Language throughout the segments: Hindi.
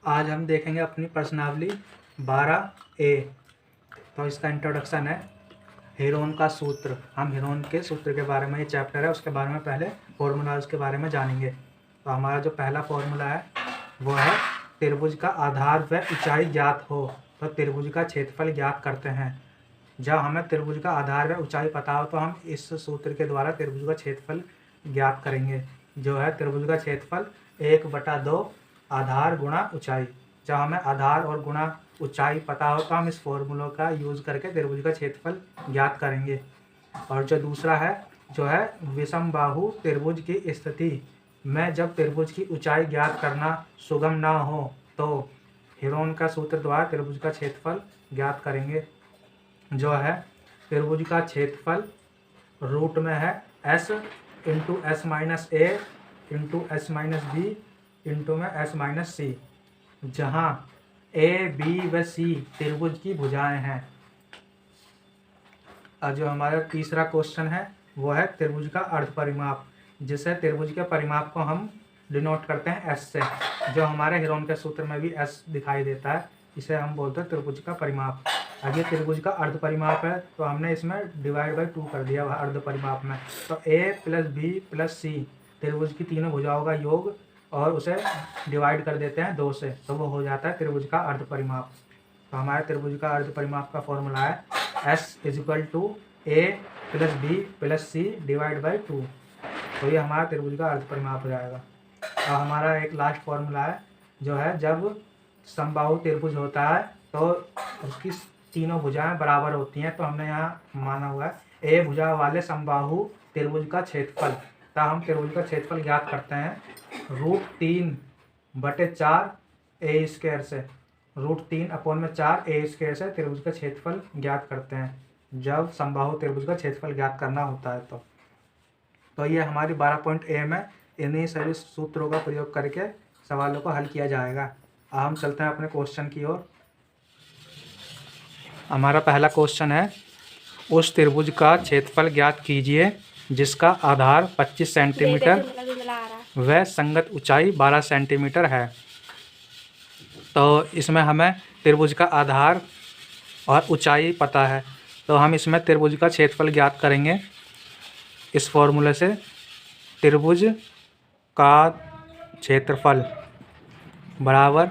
आज हम देखेंगे अपनी प्रश्नावली 12A। तो इसका इंट्रोडक्शन है हेरोन का सूत्र। हम हेरोन के सूत्र के बारे में, ये चैप्टर है, उसके बारे में पहले फॉर्मूलाज के बारे में जानेंगे। तो हमारा जो पहला फॉर्मूला है वो है त्रिभुज का आधार व ऊंचाई ज्ञात हो तो त्रिभुज का क्षेत्रफल ज्ञात करते हैं। जब हमें त्रिभुज का आधार व ऊंचाई पता हो तो हम इस सूत्र के द्वारा त्रिभुज का क्षेत्रफल ज्ञात करेंगे, जो है त्रिभुज का क्षेत्रफल 1/2 आधार गुणा ऊंचाई। जब हमें आधार और गुणा ऊंचाई पता हो तो हम इस फॉर्मूलों का यूज़ करके त्रिभुज का क्षेत्रफल ज्ञात करेंगे। और जो दूसरा है जो है विषम बाहु त्रिभुज की स्थिति में जब त्रिभुज की ऊंचाई ज्ञात करना सुगम ना हो तो हेरोन का सूत्र द्वारा त्रिभुज का क्षेत्रफल ज्ञात करेंगे, जो है त्रिभुज का क्षेत्रफल रूट में है s into S minus A into S minus B into में एस माइनस सी, जहाँ ए बी व सी त्रिभुज की भुजाएं हैं। और जो हमारा तीसरा क्वेश्चन है वो है त्रिभुज का अर्ध परिमाप, जिसे त्रिभुज के परिमाप को हम डिनोट करते हैं एस से। जो हमारे हेरोन के सूत्र में भी एस दिखाई देता है, इसे हम बोलते हैं त्रिभुज का परिमाप। अगर त्रिभुज का अर्ध परिमाप है तो हमने इसमें डिवाइड बाई 2 कर दिया अर्ध परिमाप में। तो a प्लस बी प्लस सी त्रिभुज की तीनों भुजाओं का योग और उसे डिवाइड कर देते हैं 2 से, तो वो हो जाता है त्रिभुज का अर्ध परिमाप। तो हमारे त्रिभुज का अर्ध परिमाप का फॉर्मूला है s is equal to a plus B plus C divide by 2। तो ये हमारा त्रिभुज का अर्ध परिमाप हो जाएगा। और हमारा एक लास्ट फॉर्मूला है जो है जब समबाहु त्रिभुज होता है तो उसकी तीनों भुजाएं बराबर होती हैं। तो हमने यहाँ माना हुआ है ए भुजा वाले समबाहु त्रिभुज का क्षेत्रफल। तो हम त्रिभुज का क्षेत्रफल ज्ञात करते हैं √3/4 ए स्क्वायर से। √3/4 ए स्क्वायर से त्रिभुज का क्षेत्रफल ज्ञात करते हैं जब समबाहु त्रिभुज का क्षेत्रफल ज्ञात करना होता है। तो ये हमारी 12.A में इन्हीं सभी सूत्रों का प्रयोग करके सवालों को हल किया जाएगा। अब हम चलते हैं अपने क्वेश्चन की ओर। हमारा पहला क्वेश्चन है उस त्रिभुज का क्षेत्रफल ज्ञात कीजिए जिसका आधार 25 सेंटीमीटर व संगत ऊंचाई 12 सेंटीमीटर है। तो इसमें हमें त्रिभुज का आधार और ऊंचाई पता है, तो हम इसमें त्रिभुज का क्षेत्रफल ज्ञात करेंगे इस फॉर्मूले से। त्रिभुज का क्षेत्रफल बराबर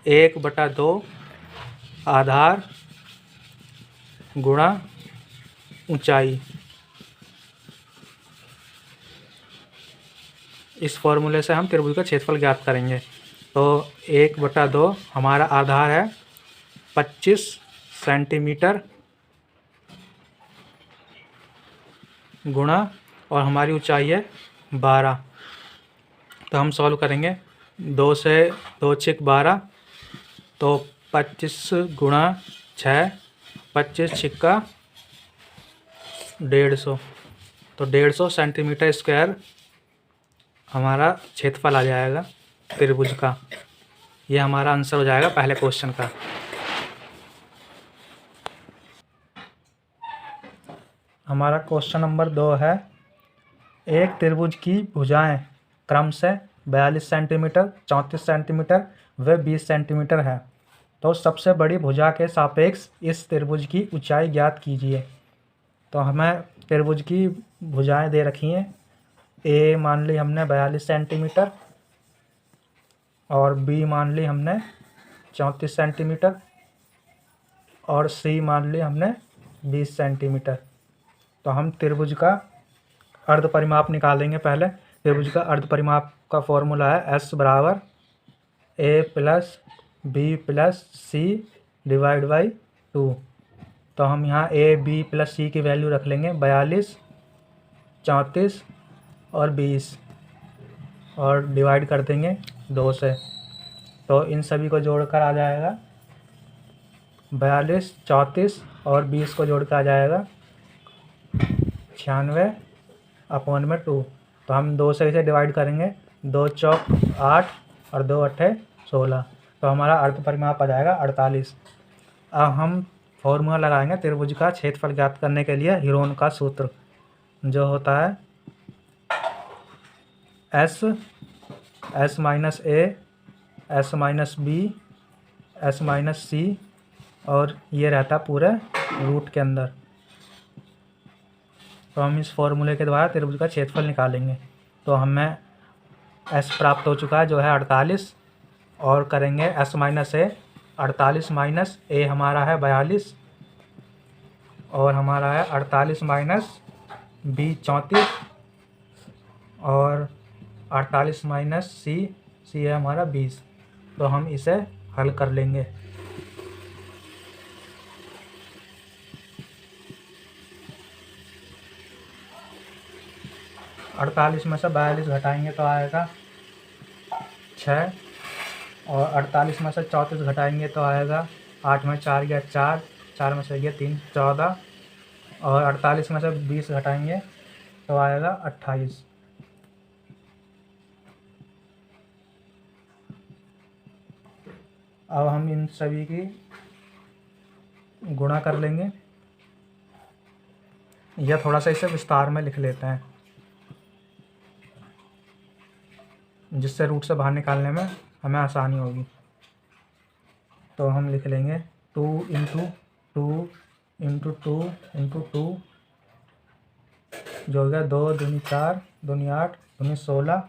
1/2 आधार गुणा ऊंचाई। इस फॉर्मूले से हम त्रिभुज का क्षेत्रफल ज्ञात करेंगे। तो 1/2 हमारा आधार है 25 सेंटीमीटर गुणा और हमारी ऊंचाई है 12। तो हम सॉल्व करेंगे 2 से 2 × 12, तो 25 गुणा 6, 25 × 150, तो 150 सेंटीमीटर स्क्वायर हमारा क्षेत्रफल आ जाएगा त्रिभुज का। ये हमारा आंसर हो जाएगा पहले क्वेश्चन का। हमारा क्वेश्चन नंबर 2 है एक त्रिभुज की भुजाएं क्रमशः 42 सेंटीमीटर, 34 सेंटीमीटर व 20 सेंटीमीटर है। तो सबसे बड़ी भुजा के सापेक्ष इस त्रिभुज की ऊंचाई ज्ञात कीजिए। तो हमें त्रिभुज की भुजाएं दे रखी हैं। ए मान ली हमने 42 सेंटीमीटर और बी मान ली हमने 34 सेंटीमीटर और सी मान ली हमने 20 सेंटीमीटर। तो हम त्रिभुज का अर्ध परिमाप निकालेंगे। पहले त्रिभुज का अर्ध परिमाप का फॉर्मूला है s बराबर a plus B plus C divide by 2। तो हम यहाँ a b प्लस सी की वैल्यू रख लेंगे 42, 34 और 20 और डिवाइड कर देंगे 2 से। तो इन सभी को जोड़कर आ जाएगा 42, 34 और 20 को जोड़ कर आ जाएगा 96/2। तो हम 2 से इसे डिवाइड करेंगे, 2 चौक 8 और 2 अट्ठे 16। तो हमारा अर्ध परिमाप आ जाएगा 48। अब हम फॉर्मूला लगाएंगे त्रिभुज का क्षेत्रफल ज्ञात करने के लिए हेरोन का सूत्र, जो होता है s minus a s minus b s minus c, और ये रहता पूरे रूट के अंदर। तो हम इस फॉर्मूले के द्वारा त्रिभुज का क्षेत्रफल निकालेंगे। तो हमें एस प्राप्त हो चुका है जो है 48, और करेंगे एस माइनस ए। 48 माइनस ए हमारा है 42, और हमारा है 48 माइनस बी 34, और 48 माइनस सी, सी है हमारा 20। तो हम इसे हल कर लेंगे। अड़तालीस में से 42 घटाएंगे तो आएगा 6, और 48 में से 34 घटाएंगे तो आएगा 8 में 4 गया 4, 4 में से गया 3, 14, और 48 में से 20 घटाएंगे तो आएगा 28। अब हम इन सभी की गुणा कर लेंगे, या थोड़ा सा इसे विस्तार में लिख लेते हैं जिससे रूट से बाहर निकालने में हमें आसानी होगी। तो हम लिख लेंगे 2 इंटू 2 इंटू 2 इंटू 2, जो हो गया 2 दूनी 4 दूनी 8 दूनी 16,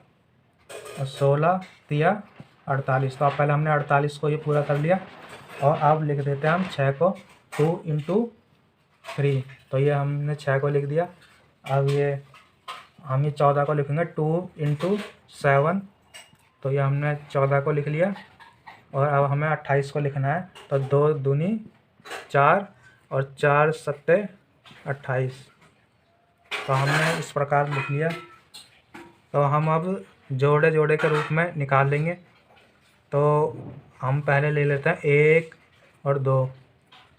और 16 तिया 48। तो अब पहले हमने 48 को ये पूरा कर लिया, और अब लिख देते हैं हम 6 को 2 इंटू 3। तो ये हमने 6 को लिख दिया। अब ये हम ये 14 को लिखेंगे 2 इंटू 7। तो ये हमने 14 को लिख लिया, और अब हमें 28 को लिखना है। तो 2 दूनी 4, और 4 सत्ते 28। तो हमने इस प्रकार लिख लिया। तो हम अब जोड़े जोड़े के रूप में निकाल लेंगे। तो हम पहले ले लेते हैं 1 और 2,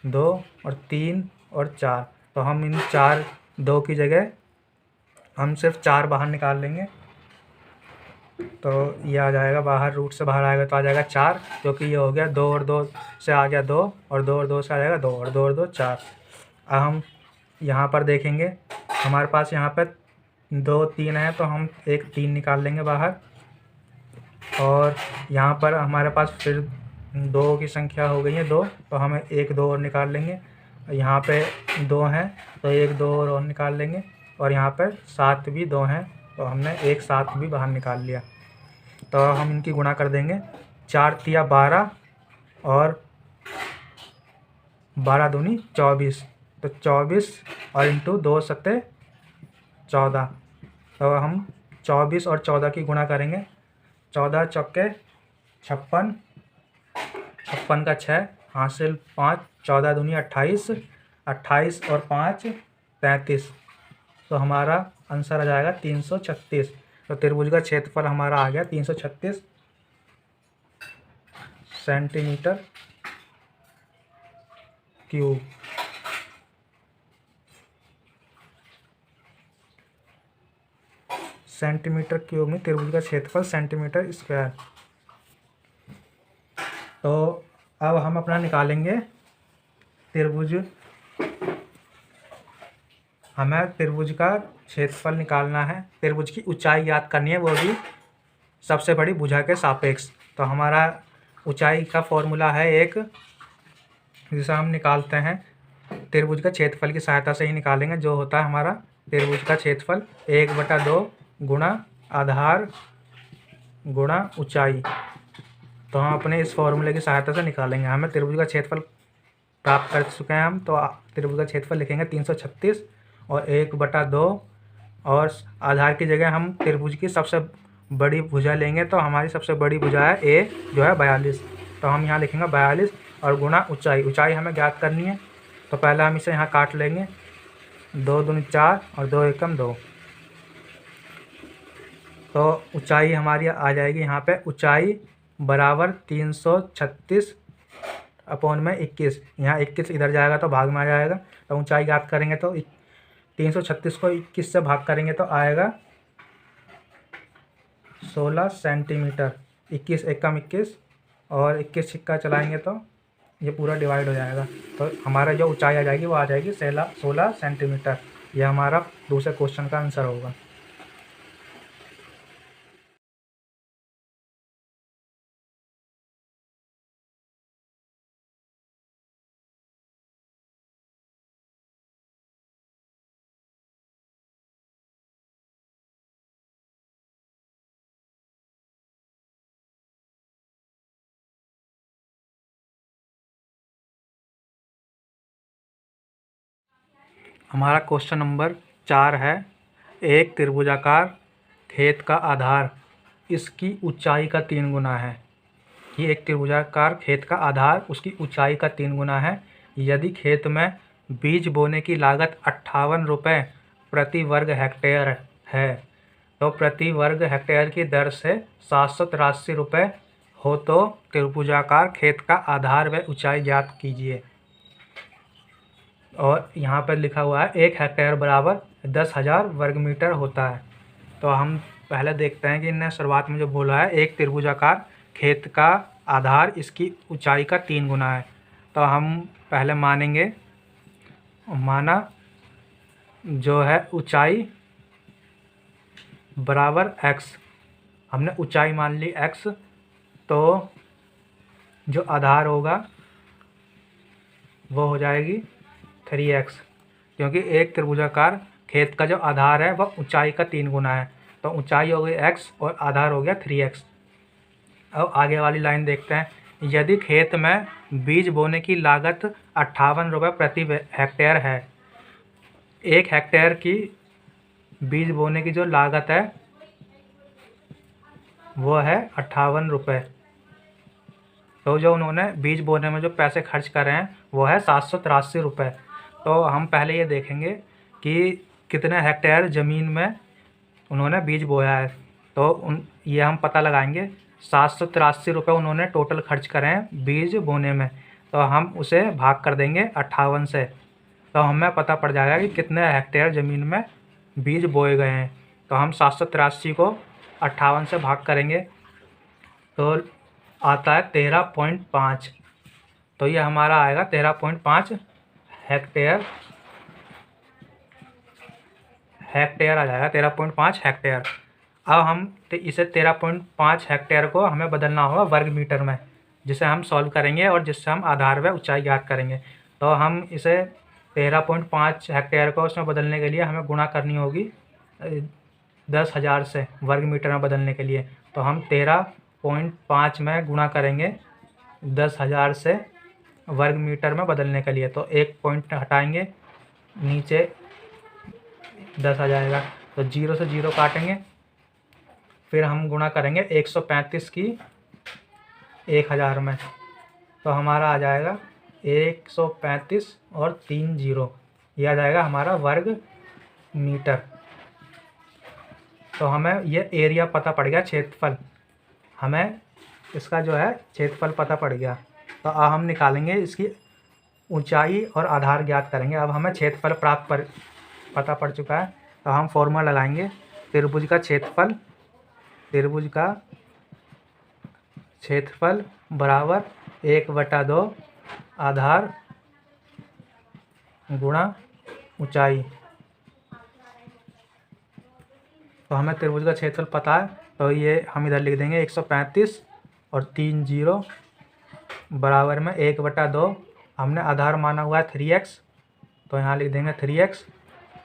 2 और 3 और 4। तो हम इन 4 2 की जगह हम सिर्फ 4 बाहर निकाल लेंगे। तो ये आ जाएगा बाहर, रूट से बाहर आएगा तो आ जाएगा 4, क्योंकि ये हो गया 2 और 2 से आ गया 2, और 2 और 2 से आ जाएगा 2, और 2 और 2 4। अब हम यहाँ पर देखेंगे, हमारे पास यहाँ पर 2 3 है, तो हम एक 3 निकाल लेंगे बाहर, और यहाँ पर हमारे पास फिर 2 की संख्या हो गई है 2, तो हमें 1 2 और निकाल लेंगे। यहाँ पे 2 हैं तो 1 2 और निकाल लेंगे, और यहाँ पर 7 भी 2 हैं, तो हमने 1 7 भी बाहर निकाल लिया। तो हम इनकी गुणा कर देंगे। 4 तिया 12, और 12 दूनी 24। तो 24 और इंटू 2 सत्ते 14। तो हम 24 और 14 की गुणा करेंगे। 14 चौके 56, 56 का 6 हासिल 5, 14 दूनी 28, 28 और 5 33। तो हमारा आंसर आ जाएगा 336। तो त्रिभुज का क्षेत्रफल हमारा आ गया 336 सेंटीमीटर क्यूब। सेंटीमीटर क्यूब में त्रिभुज का क्षेत्रफल सेंटीमीटर स्क्वायर। तो अब हम अपना निकालेंगे त्रिभुज। हमें त्रिभुज का क्षेत्रफल निकालना है, त्रिभुज की ऊंचाई ज्ञात करनी है, वो भी सबसे बड़ी भुजा के सापेक्ष। तो हमारा ऊंचाई का फॉर्मूला है एक, जिसे हम निकालते हैं त्रिभुज का क्षेत्रफल की सहायता से ही निकालेंगे, जो होता है हमारा त्रिभुज का क्षेत्रफल 1/2 गुणा आधार गुणा ऊंचाई। तो हम अपने इस फॉर्मूले की सहायता से निकालेंगे। हमें त्रिभुज का क्षेत्रफल प्राप्त कर चुके हैं हम, तो त्रिभुज का क्षेत्रफल लिखेंगे 336 और 1/2, और आधार की जगह हम त्रिभुज की सबसे बड़ी भुजा लेंगे। तो हमारी सबसे बड़ी भुजा है ए, जो है 42। तो हम यहाँ लिखेंगे 42 और गुणा ऊंचाई। ऊंचाई हमें ज्ञात करनी है, तो पहले हम इसे यहाँ काट लेंगे। 2 दूनी 4 और 2 एकम 2। तो ऊंचाई हमारी आ जाएगी यहाँ पे, ऊंचाई बराबर 336 अपॉन में 21। यहाँ 21 इधर जाएगा तो भाग में आ जाएगा। तो ऊंचाई ज्ञात करेंगे तो 336 को 21 से भाग करेंगे तो आएगा 16 सेंटीमीटर। 21 एकम 21 और 21 छिक्का चलाएंगे तो ये पूरा डिवाइड हो जाएगा। तो हमारा जो ऊंचाई आ जाएगी वो आ जाएगी 16 सेंटीमीटर। यह हमारा दूसरे क्वेश्चन का आंसर होगा। हमारा क्वेश्चन नंबर 4 है, एक त्रिभुजाकार खेत का आधार इसकी ऊंचाई का 3 गुना है। ये एक त्रिभुजाकार खेत का आधार उसकी ऊंचाई का 3 गुना है। यदि खेत में बीज बोने की लागत 58 रुपये प्रति वर्ग हेक्टेयर है तो प्रति वर्ग हेक्टेयर की दर से 783 रुपये हो तो त्रिभुजाकार खेत का आधार व ऊंचाई ज्ञात कीजिए। और यहाँ पर लिखा हुआ है 1 हेक्टेयर बराबर 10,000 वर्ग मीटर होता है। तो हम पहले देखते हैं कि इन्हें शुरुआत में जो बोला है, एक त्रिभुजाकार खेत का आधार इसकी ऊंचाई का 3 गुना है। तो हम पहले मानेंगे, माना जो है ऊंचाई बराबर x, हमने ऊंचाई मान ली x, तो जो आधार होगा वो हो जाएगी 3x, क्योंकि एक त्रिभुजाकार खेत का जो आधार है वह ऊंचाई का 3 गुना है। तो ऊंचाई हो गई x और आधार हो गया 3x। अब आगे वाली लाइन देखते हैं, यदि खेत में बीज बोने की लागत 58 रुपये प्रति हेक्टेयर है। 1 हेक्टेयर की बीज बोने की जो लागत है वो है 58 रुपये। तो जो उन्होंने बीज बोने में जो पैसे खर्च करे हैं वो है 783 रुपये। तो हम पहले ये देखेंगे कि कितने हेक्टेयर ज़मीन में उन्होंने बीज बोया है। तो ये हम पता लगाएंगे, 783 रुपये उन्होंने टोटल खर्च करे हैं बीज बोने में, तो हम उसे भाग कर देंगे 58 से, तो हमें पता पड़ जाएगा कि कितने हेक्टेयर ज़मीन में बीज बोए गए हैं। तो हम 783 को 58 से भाग करेंगे तो आता है 13.5। तो ये हमारा आएगा 13.5 हेक्टेयर आ जाएगा, 13.5 हेक्टेयर। अब हम इसे 13.5 हेक्टेयर को हमें बदलना होगा वर्ग मीटर में, जिसे हम सॉल्व करेंगे और जिससे हम आधार व ऊंचाई ज्ञात करेंगे। तो हम इसे 13.5 हेक्टेयर को उसमें बदलने के लिए हमें गुणा करनी होगी 10,000 से वर्ग मीटर में बदलने के लिए। तो हम 13.5 में गुणा करेंगे 10,000 से वर्ग मीटर में बदलने के लिए। तो एक पॉइंट हटाएंगे, नीचे 10 आ जाएगा, तो 0 से 0 काटेंगे, फिर हम गुणा करेंगे 135 की 1000 में, तो हमारा आ जाएगा 135 और 3 0, यह आ जाएगा हमारा वर्ग मीटर। तो हमें ये एरिया पता पड़ गया, क्षेत्रफल, हमें इसका जो है क्षेत्रफल पता पड़ गया। तो अब हम निकालेंगे इसकी ऊंचाई और आधार ज्ञात करेंगे। अब हमें क्षेत्रफल पता पड़ चुका है, तो हम फॉर्मूला लगाएंगे, त्रिभुज का क्षेत्रफल बराबर 1/2 आधार गुणा ऊंचाई। तो हमें त्रिभुज का क्षेत्रफल पता है, तो ये हम इधर लिख देंगे 135 और 3 0 बराबर में 1/2, हमने आधार माना हुआ है 3x, तो यहाँ लिख देंगे 3x,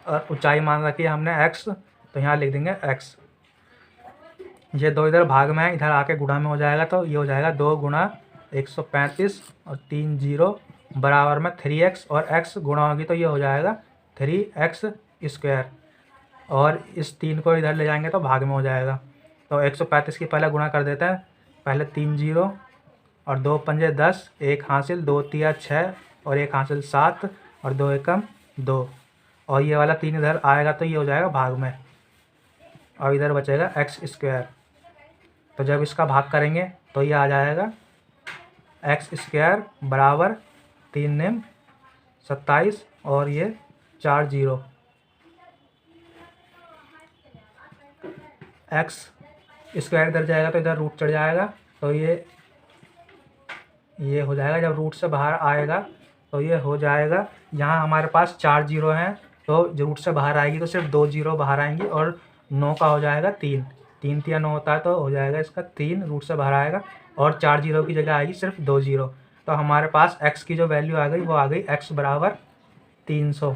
और ऊंचाई मान रखी है हमने x, तो यहाँ लिख देंगे x। ये 2 इधर भाग में है, इधर आके गुणा में हो जाएगा, तो ये हो जाएगा 2 गुणा 135 और 3 0 बराबर में 3x, और x गुणा होगी तो ये हो जाएगा 3x²। और इस 3 को इधर ले जाएंगे तो भाग में हो जाएगा। तो 135 की पहले गुणा कर देते हैं, पहले 3 0 और 2 पंजे 10, 1 हासिल, 2 तिया 6 और 1 हासिल 7 और 2 एकम 2, और ये वाला 3 इधर आएगा तो ये हो जाएगा भाग में, और इधर बचेगा x²। तो जब इसका भाग करेंगे तो ये आ जाएगा x² बराबर 3 निम 27 और ये 4 0, x² इधर जाएगा तो इधर रूट चढ़ जाएगा, तो ये हो जाएगा, जब रूट से बाहर आएगा तो ये हो जाएगा, यहाँ हमारे पास 4 0 हैं, तो रूट से बाहर आएगी तो सिर्फ 2 0 बाहर आएंगी, और 9 का हो जाएगा 3 3 9 होता है, तो हो जाएगा इसका 3 रूट से बाहर आएगा, और 4 0 की जगह आएगी सिर्फ 2 0। तो हमारे पास x की जो वैल्यू आ गई वो आ गई x बराबर 300।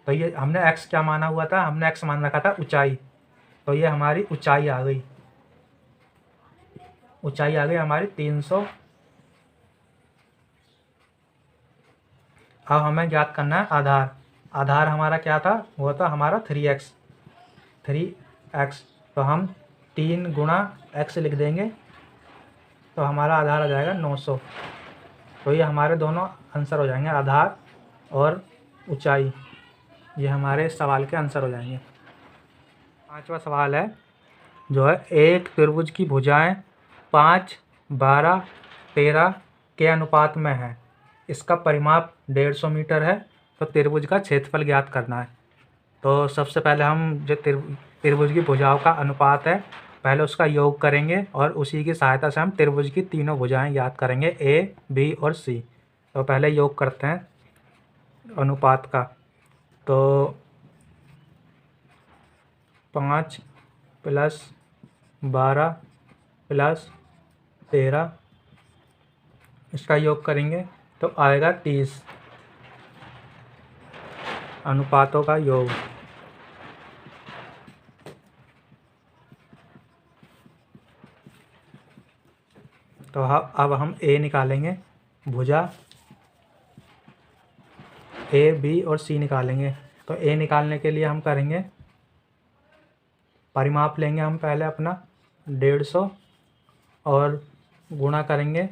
तो ये हमने x क्या माना हुआ था, हमने x मान रखा था ऊंचाई, तो ये हमारी ऊंचाई आ गई, हमारी 300। अब हमें ज्ञात करना है आधार, आधार हमारा क्या था, वो था हमारा 3x। तो हम 3 गुणा x लिख देंगे तो हमारा आधार आ जाएगा 900। तो ये हमारे दोनों आंसर हो जाएंगे, आधार और ऊंचाई, ये हमारे सवाल के आंसर हो जाएंगे। 5वां सवाल है जो है, एक त्रिभुज की भुजाएं 5, 12, 13 के अनुपात में है, इसका परिमाप 150 मीटर है, तो त्रिभुज का क्षेत्रफल ज्ञात करना है। तो सबसे पहले हम जो त्रिभुज की भुजाओं का अनुपात है, पहले उसका योग करेंगे और उसी की सहायता से हम त्रिभुज की तीनों भुजाएं याद करेंगे, ए, बी और सी। तो पहले योग करते हैं अनुपात का। तो 5 + 12 + 13, इसका योग करेंगे तो आएगा 30, अनुपातों का योग। तो अब हम ए निकालेंगे, भुजा ए, बी और सी निकालेंगे। तो ए निकालने के लिए हम करेंगे, परिमाप लेंगे हम पहले अपना 150 और गुणा करेंगे।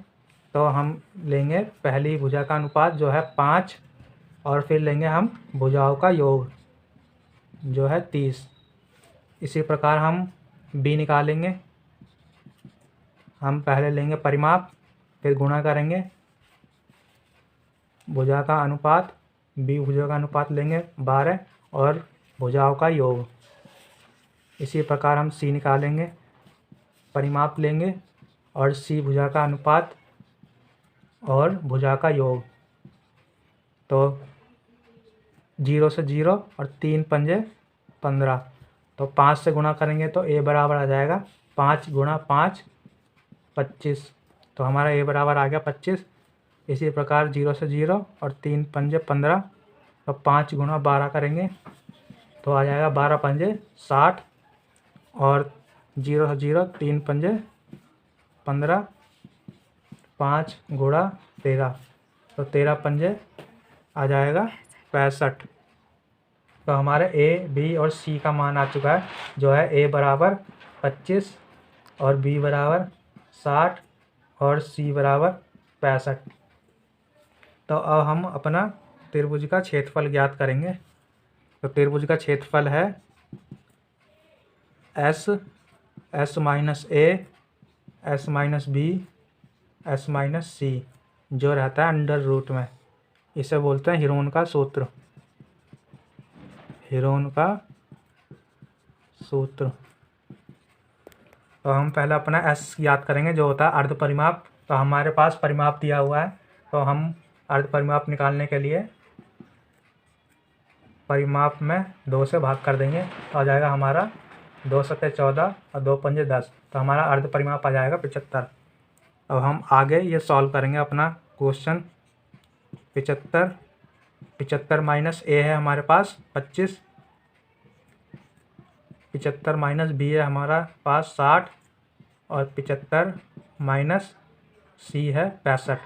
तो हम लेंगे पहली भुजा का अनुपात जो है 5 और फिर लेंगे हम भुजाओं का योग जो है 30। इसी प्रकार हम बी निकालेंगे, हम पहले लेंगे परिमाप, फिर गुणा करेंगे भुजा का अनुपात, बी भुजा का अनुपात लेंगे 12 और भुजाओं का योग। इसी प्रकार हम सी निकालेंगे, परिमाप लेंगे और सी भुजा का अनुपात और भुजा का योग। तो 0 से 0 और 3 पंजे 15, तो 5 से गुणा करेंगे तो ए बराबर आ जाएगा 5 गुणा 5 25। तो हमारा ए बराबर आ गया 25। इसी प्रकार 0 से 0 और 3 पंजे 15, तो 5 गुणा 12 करेंगे तो आ जाएगा 12 पंजे 60 और 0 से 0 3 पंजे 15, 5 गुणा 13, तो 13 पंजे आ जाएगा 65। तो हमारे ए, बी और सी का मान आ चुका है, जो है ए बराबर 25 और बी बराबर 60 और सी बराबर 65। तो अब हम अपना त्रिभुज का क्षेत्रफल ज्ञात करेंगे। तो त्रिभुज का क्षेत्रफल है s, s minus a, s minus b, s minus c, जो रहता है अंडर रूट में। इसे बोलते हैं हीरोन का सूत्र, हीरोन का सूत्र। तो हम पहले अपना एस याद करेंगे जो होता है अर्ध परिमाप। तो हमारे पास परिमाप दिया हुआ है, तो हम अर्ध परिमाप निकालने के लिए परिमाप में 2 से भाग कर देंगे, तो आ जाएगा हमारा 2 सत्ते 14 और 2 पंजे 10, तो हमारा अर्ध परिमाप आ जाएगा 75। अब हम आगे ये सॉल्व करेंगे अपना क्वेश्चन। 75 माइनस ए है हमारे पास 25, 75 माइनस बी है हमारा पास 60 और 75 माइनस सी है 65।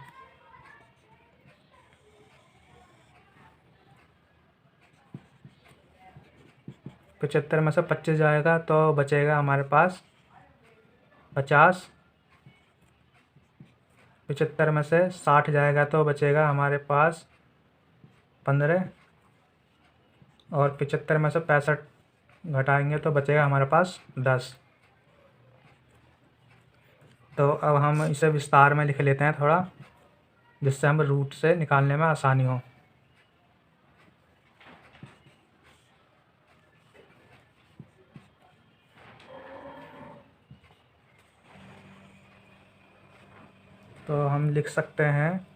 पचहत्तर में से 25 जाएगा तो बचेगा हमारे पास 50। 75 में से 60 जाएगा तो बचेगा हमारे पास 15 और 75 में से 65 घटाएंगे तो बचेगा हमारे पास 10। तो अब हम इसे विस्तार में लिख लेते हैं थोड़ा, जिससे हम रूट से निकालने में आसानी हो। तो हम लिख सकते हैं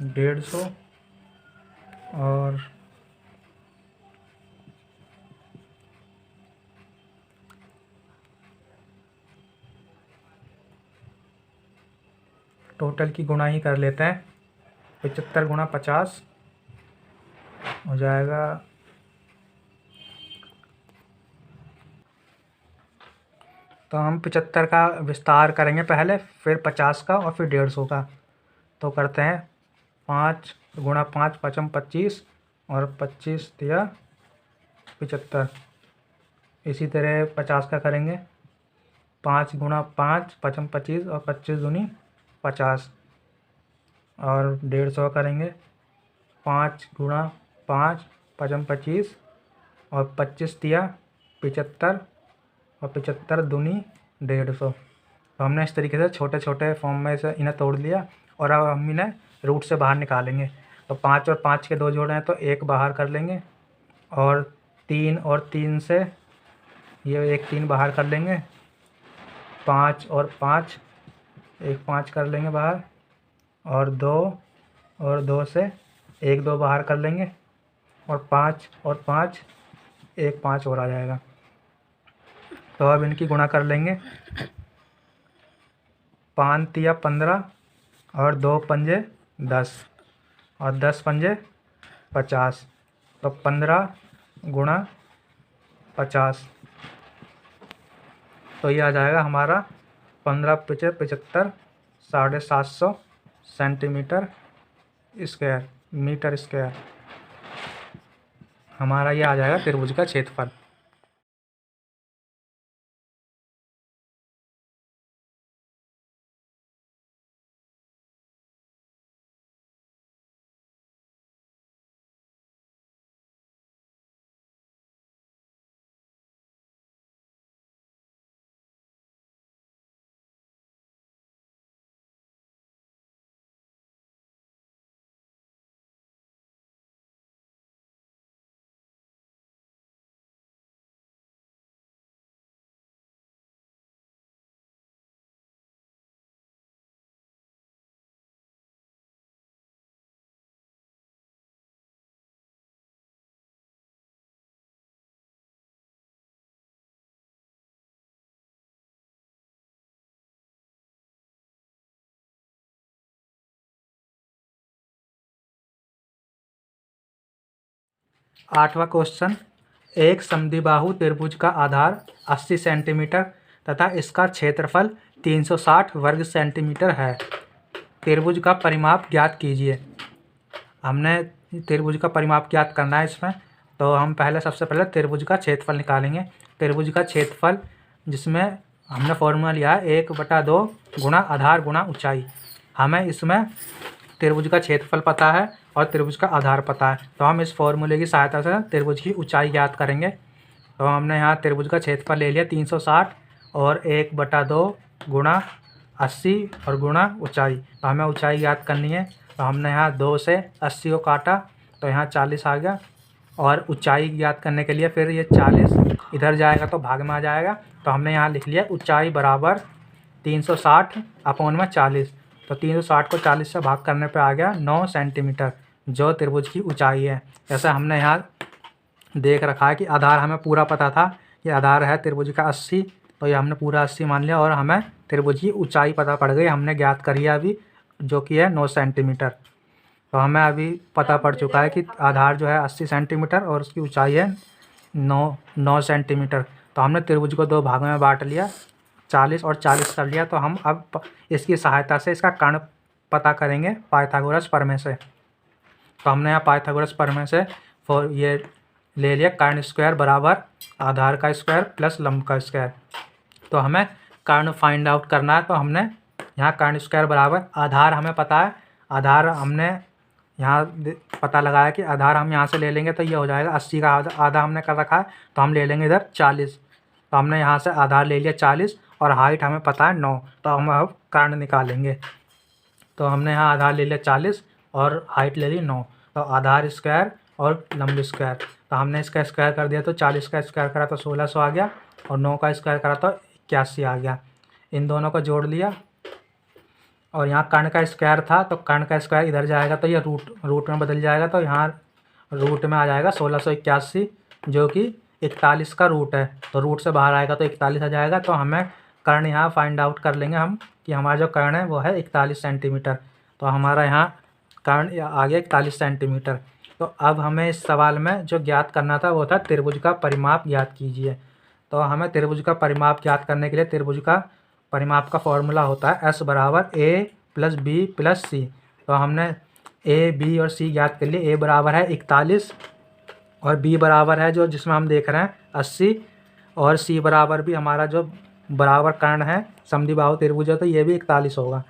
$150 और टोटल की गुणा ही कर लेते हैं। 75 गुणा 50 हो जाएगा तो हम 75 का विस्तार करेंगे पहले, फिर 50 का और फिर 150 का। तो करते हैं 5 गुणा 5 पचम 25 और 25 दिया 75। इसी तरह 50 का करेंगे, 5 गुणा 5 पचम 25 और 25 दूनी 50। और 150 करेंगे, 5 गुणा 5 पचम 25 और 25 दिया 75 और 75 दूनी 150। तो हमने इस तरीके से छोटे छोटे फॉर्म में से इन्हें तोड़ लिया और अब हम इन्हें रूट से बाहर निकालेंगे। तो 5 और 5 के 2 जोड़े हैं तो 1 बाहर कर लेंगे, और 3 और 3 से ये 1 3 बाहर कर लेंगे, 5 और 5 1 5 कर लेंगे बाहर, और 2 से 1 2 बाहर कर लेंगे, और 5 और 5 1 5 और आ जाएगा। तो अब इनकी गुणा कर लेंगे, 5 तिया 15 और 2 पंजे 10 और 10 पंजे 50। तो 15 गुणा 50, तो ये आ जाएगा हमारा 15 पिचे 75 750 सेंटीमीटर स्क्वायर मीटर स्क्वायर। हमारा ये आ जाएगा त्रिभुज का क्षेत्रफल। आठवां क्वेश्चन, एक समद्विबाहु त्रिभुज का आधार 80 सेंटीमीटर तथा इसका क्षेत्रफल 360 वर्ग सेंटीमीटर है। त्रिभुज का परिमाप ज्ञात कीजिए। हमने त्रिभुज का परिमाप ज्ञात करना है इसमें, तो हम सबसे पहले त्रिभुज का क्षेत्रफल निकालेंगे। त्रिभुज का क्षेत्रफल जिसमें हमने फॉर्मूला लिया है 1/2 गुणा आधार गुणा ऊंचाई। हमें इसमें त्रिभुज का क्षेत्रफल पता है और त्रिभुज का आधार पता है, तो हम इस फॉर्मूले की सहायता से त्रिभुज की ऊंचाई ज्ञात करेंगे। तो हमने यहाँ त्रिभुज का क्षेत्रफल ले लिया 360 और 1/2 गुणा 80 और गुणा ऊंचाई। तो हमें ऊंचाई ज्ञात करनी है, तो हमने यहाँ 2 से 80 को काटा तो यहाँ 40 आ गया, और ऊंचाई ज्ञात करने के लिए फिर ये 40 इधर जाएगा तो भाग में आ जाएगा। तो हमने यहाँ लिख लिया ऊंचाई बराबर 360 अपॉन में 40। तो 360 को 40 से भाग करने पे आ गया 9 सेंटीमीटर, जो त्रिभुज की ऊंचाई है। जैसे हमने यहाँ देख रखा है कि आधार हमें पूरा पता था, ये आधार है त्रिभुज का 80, तो ये हमने पूरा 80 मान लिया, और हमें त्रिभुज की ऊंचाई पता पड़ गई, हमने ज्ञात करी है अभी, जो कि है 9 सेंटीमीटर। तो हमें अभी पता पड़ चुका है कि आधार जो है 80 सेंटीमीटर और उसकी ऊंचाई है 9 सेंटीमीटर। तो हमने त्रिभुज को 2 भागों में बांट लिया, 40 और 40 कर लिया। तो हम अब इसकी सहायता से इसका कर्ण पता करेंगे पाइथागोरस प्रमेय से। तो हमने यहाँ पाइथागोरस प्रमेय से ये ले लिया कर्ण स्क्वायर बराबर आधार का स्क्वायर प्लस लंब का स्क्वायर। तो हमें कर्ण फाइंड आउट करना है, तो हमने यहाँ कर्ण स्क्वायर बराबर आधार हमें पता है, आधार हमने यहाँ पता लगाया कि आधार हम यहाँ से ले लेंगे तो ये हो जाएगा 80 का आधा हमने कर रखा है, तो हम ले लेंगे इधर 40। तो हमने यहाँ से आधार ले लिया 40 और हाइट हमें पता है 9, तो हम अब कर्ण निकालेंगे। तो हमने यहाँ आधार ले लिया 40 और हाइट ले ली 9, तो आधार स्क्वायर और लंब स्क्वायर। तो हमने इसका स्क्वायर कर दिया, तो 40 का स्क्वायर करा तो 1600 आ गया, और 9 का स्क्वायर करा तो 81 आ गया। इन दोनों को जोड़ लिया, और यहाँ कर्ण का स्क्वायर था तो कर्ण का स्क्वायर इधर जाएगा तो ये रूट में बदल जाएगा, तो यहाँ रूट में आ जाएगा 1681, जो कि 41 का रूट है। तो रूट से बाहर आएगा तो 41 आ जाएगा। तो हमें कर्ण यहाँ फाइंड आउट कर लेंगे हम कि हमारा जो कर्ण है वो है 41 सेंटीमीटर। तो हमारा यहाँ कर्ण आ गया 41 सेंटीमीटर। तो अब हमें इस सवाल में जो ज्ञात करना था वो था त्रिभुज का परिमाप ज्ञात कीजिए। तो हमें त्रिभुज का परिमाप ज्ञात करने के लिए त्रिभुज का परिमाप का फॉर्मूला होता है S बराबर A plus B plus C। तो हमने A, B और C ज्ञात कर लिए। A बराबर है 41 और B बराबर है जो जिसमें हम देख रहे हैं 80 और C बराबर भी हमारा जो बराबर कर्ण है समद्विबाहु त्रिभुज है तो ये भी 41 होगा।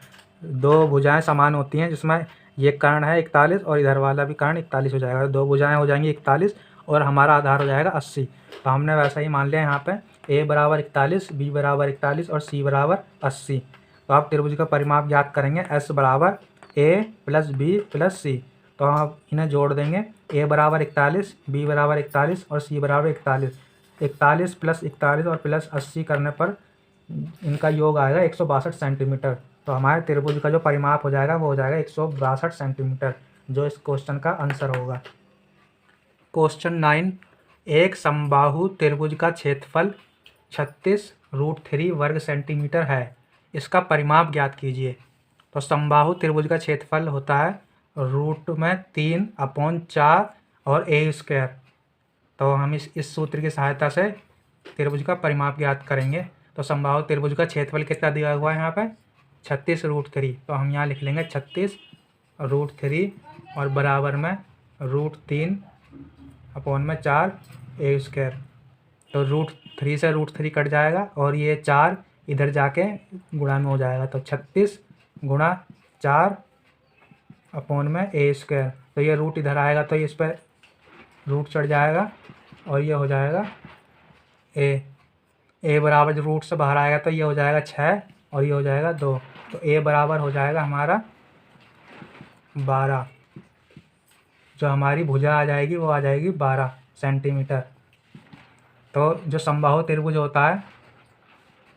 दो भुजाएं समान होती हैं जिसमें ये कर्ण है 41 और इधर वाला भी कर्ण 41 हो जाएगा। दो भुजाएं हो जाएंगी 41 और हमारा आधार हो जाएगा 80। तो हमने वैसा ही मान लिया यहाँ पे A बराबर 41, B बराबर 41 और C बराबर 80। तो आप त्रिभुज का परिमाप ज्ञात करेंगे S बराबर A plus B plus C। तो आप इन्हें जोड़ देंगे। A बराबर 41, B बराबर 41 और C बराबर 41। 41 प्लस 41 और प्लस 80 करने पर इनका योग आएगा 162 सेंटीमीटर। तो हमारे त्रिभुज का जो परिमाप हो जाएगा वो हो जाएगा 162 सेंटीमीटर, जो इस क्वेश्चन का आंसर होगा। क्वेश्चन 9, एक समबाहु त्रिभुज का क्षेत्रफल 36√3 वर्ग सेंटीमीटर है, इसका परिमाप ज्ञात कीजिए। तो समबाहु त्रिभुज का क्षेत्रफल होता है √3/4 और a²। तो हम इस सूत्र की सहायता से त्रिभुज का परिमाप ज्ञात करेंगे। तो समबाहु त्रिभुज का क्षेत्रफल कितना दिया हुआ है यहाँ पे 36√3। तो हम यहाँ लिख लेंगे 36√3 और बराबर में √3/4 a²। तो √3 से √3 कट जाएगा और ये 4 इधर जाके गुणा में हो जाएगा। तो 36 गुणा 4/a²। तो ये रूट इधर आएगा तो इस पर रूट चढ़ जाएगा और ये हो जाएगा a बराबर जो रूट से बाहर आएगा तो ये हो जाएगा 6 और ये हो जाएगा 2। तो a बराबर हो जाएगा हमारा 12। जो हमारी भुजा आ जाएगी वो आ जाएगी 12 सेंटीमीटर। तो जो समबाहु त्रिभुज होता है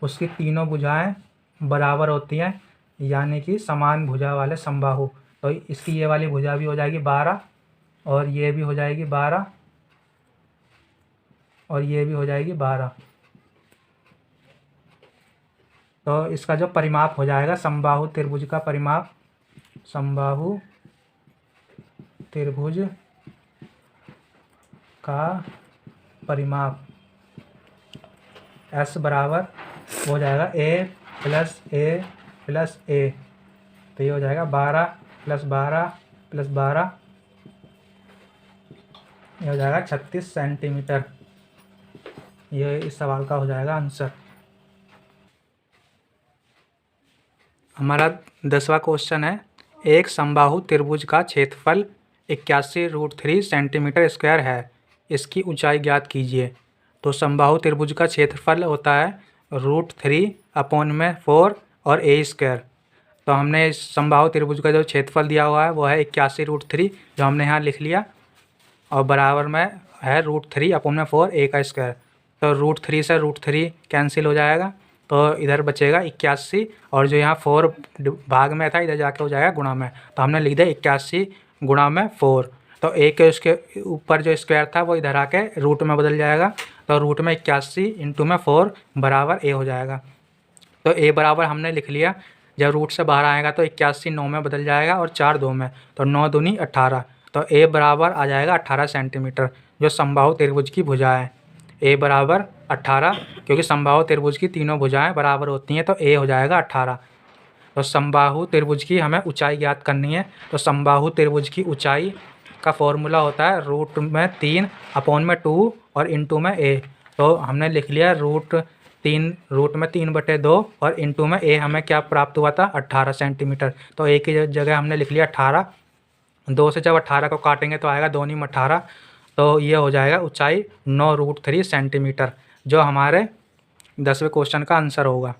उसकी तीनों भुजाएं बराबर होती हैं, यानी कि समान भुजा वाले समबाहु। तो इसकी ये वाली भुजा भी हो जाएगी 12 और ये भी हो जाएगी 12 और ये भी हो जाएगी 12। तो इसका जो परिमाप हो जाएगा समबाहु त्रिभुज का परिमाप, समबाहु त्रिभुज का परिमाप S बराबर हो जाएगा A plus A plus A। तो ये हो जाएगा 12 प्लस 12 प्लस 12, ये हो जाएगा 36 सेंटीमीटर। ये इस सवाल का हो जाएगा आंसर। हमारा 10वां क्वेश्चन है, एक समबाहु त्रिभुज का क्षेत्रफल 81√3 सेंटीमीटर स्क्वायर है, इसकी ऊंचाई ज्ञात कीजिए। तो समबाहु त्रिभुज का क्षेत्रफल होता है √3/4 और a²। तो हमने इस समबाहु त्रिभुज का जो क्षेत्रफल दिया हुआ है वो है 81√3, जो हमने यहाँ लिख लिया, और बराबर में है √3/4 a²। तो √3 से √3 कैंसिल हो जाएगा तो इधर बचेगा 81 और जो यहाँ 4 भाग में था इधर जाके हो जाएगा गुणा में। तो हमने लिख दिया 81 गुणा में 4। तो a के उसके ऊपर जो स्क्वायर था वो इधर आके रूट में बदल जाएगा। तो रूट में 81 इंटू में 4 बराबर a हो जाएगा। तो a बराबर हमने लिख लिया, जब रूट से बाहर आएगा तो 81 9 में बदल जाएगा और 4 2 में, तो 9 दूनी 18। तो a बराबर आ जाएगा 18 सेंटीमीटर, जो समबाहु त्रिभुज की भुजा है। a बराबर 18, क्योंकि समबाहु त्रिभुज की तीनों भुजाएं बराबर होती हैं, तो a हो जाएगा 18। तो समबाहु त्रिभुज की हमें ऊंचाई ज्ञात करनी है। तो समबाहु त्रिभुज की ऊंचाई का फॉर्मूला होता है √3/2 और इंटू में a। तो हमने लिख लिया √3/2 और इंटू में a हमें क्या प्राप्त हुआ था 18 सेंटीमीटर। तो a की जगह हमने लिख लिया 18। 2 से जब 18 को काटेंगे तो आएगा 2 × 18। तो ये हो जाएगा ऊंचाई 9√3 सेंटीमीटर, जो हमारे 10वें क्वेश्चन का आंसर होगा।